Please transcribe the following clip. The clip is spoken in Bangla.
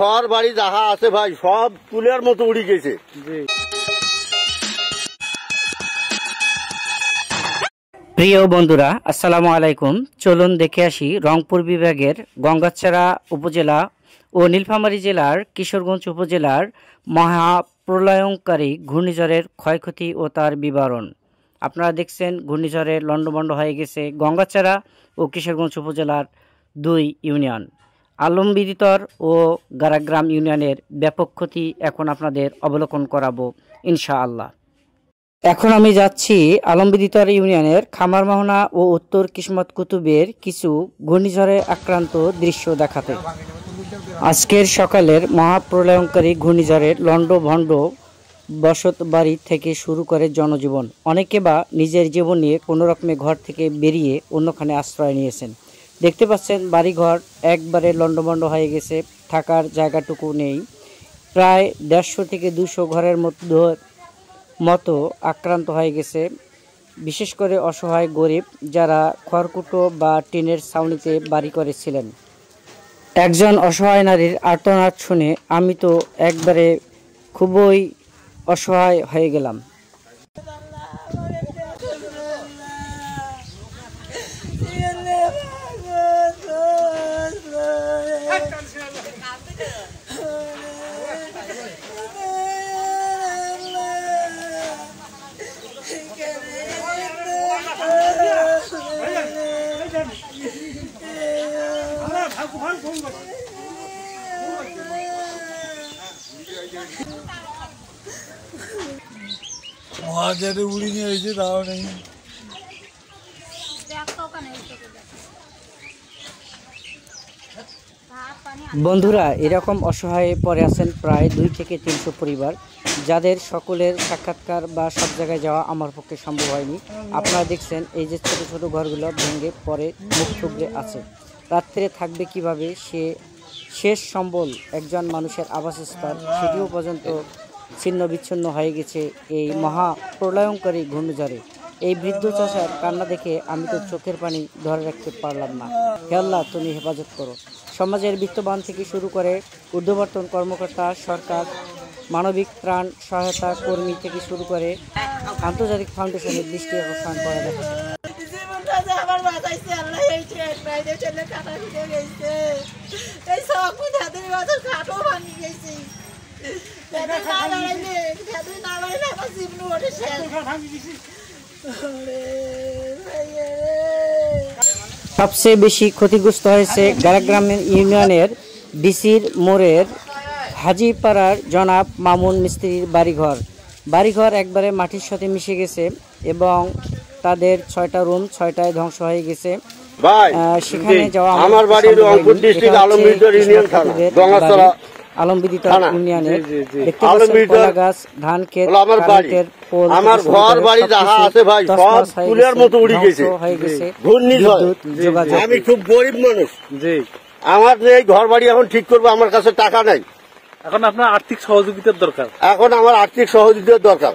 ঘর বাড়ি যাহা আছে ভাই সব তুলের মতো উড়ে গেছে। প্রিয় বন্ধুরা, আসসালামু আলাইকুম। চলুন দেখে আসি রংপুর বিভাগের গঙ্গাছড়া উপজেলা ও নীলফামারী জেলার কিশোরগঞ্জ উপজেলার মহাপ্রলয়ঙ্কারী ঘূর্ণিঝড়ের ক্ষয়ক্ষতি ও তার বিবরণ। আপনারা দেখছেন ঘূর্ণিঝড়ের লণ্ডভণ্ড হয়ে গেছে গঙ্গাছড়া ও কিশোরগঞ্জ উপজেলার 2 ইউনিয়ন। আলমবিদিতর ও গারাগ্রাম ইউনিয়নের ব্যাপক ক্ষতি এখন আপনাদের অবলোকন করাবো ইনশাআল্লাহ। এখন আমি যাচ্ছি আলমবিদিতর ইউনিয়নের খামারমোহনা ও উত্তর কিসমত কুতুবের কিছু ঘূর্ণিঝড়ে আক্রান্ত দৃশ্য দেখাতে। আজকের সকালের মহাপ্রলয়ঙ্কারী ঘূর্ণিঝড়ের লণ্ডভণ্ড বসত বাড়ি থেকে শুরু করে জনজীবন। অনেকে বা নিজের জীবন নিয়ে কোনো রকমে ঘর থেকে বেরিয়ে অন্যখানে আশ্রয় নিয়েছেন। দেখতে পাচ্ছেন বাড়িঘর একবারে লণ্ডভণ্ড হয়ে গেছে, থাকার জায়গাটুকু নেই। প্রায় 150 থেকে 200 ঘরের মতো আক্রান্ত হয়ে গেছে। বিশেষ করে অসহায় গরিব যারা খড়কুটো বা টিনের ছাউনিতে বাড়ি করেছিলেন। একজন অসহায় নারীর আর্তনাদ শুনে আমি তো একবারে খুবই অসহায় হয়ে গেলাম। উড়ি নিয়ে হয়েছে তাও নেই। বন্ধুরা, এরকম অসহায়ে পড়ে আছেন প্রায় 2 থেকে 300 পরিবার, যাদের সকলের সাক্ষাৎকার বা সব জায়গায় যাওয়া আমার পক্ষে সম্ভব হয়নি। আপনারা দেখছেন এই যে ছোট ছোট ঘরগুলো ভেঙে পরে মুখ থুবড়ে আছে। রাত্রে থাকবে কিভাবে, সে শেষ সম্বল একজন মানুষের আবাসস্থল সেটিও পর্যন্ত ছিন্ন বিচ্ছিন্ন হয়ে গেছে এই মহা প্রলয়ঙ্কারী ঘূর্ণিঝড়ে। এই বৃদ্ধ চাষার কান্না দেখে আমি তো চোখের পানি ধরে রাখতে পারলাম না। হে আল্লাহ, তুমি হেফাজত করো। সমাজের বিত্তবান থেকে শুরু করে ঊর্ধ্ববর্তন কর্মকর্তা, সরকার, মানবিক ত্রাণ সহায়তা কর্মী থেকে শুরু করে আন্তর্জাতিক ফাউন্ডেশনের দৃষ্টি আকর্ষণ করা যাচ্ছে। সবচেয়ে বেশি ক্ষতিগ্রস্ত হয়েছে গারাগ্রাম ইউনিয়নের ডিসির মোড়ের হাজিপাড়ার জনাব মামুন মিস্ত্রির বাড়িঘর একবারে মাটির সাথে মিশে গেছে এবং তাদের 6টা রুম 6টায় ধ্বংস হয়ে গেছে। সেখানে যাওয়া আমার বাড়ি রংপুর ডিস্ট্রিক্ট আলমবিদিতর ইউনিয়ন থানা গঙ্গাছড়া আলমবিদিতর ইউনিয়নের দেখতে পাচ্ছেন কলা গাছ, ধান ক্ষেত, কারেন্টের পোল, আমার ঘর বাড়ি যাহা আছে ভাই সব তুলের মতো উড়ে গেছে। আমি খুব গরিব মানুষ, আমার এই ঘর বাড়ি এখন ঠিক করবো, আমার কাছে টাকা নাই। এখন আপনার আর্থিক সহযোগিতার দরকার। এখন আমার আর্থিক সহযোগিতার দরকার।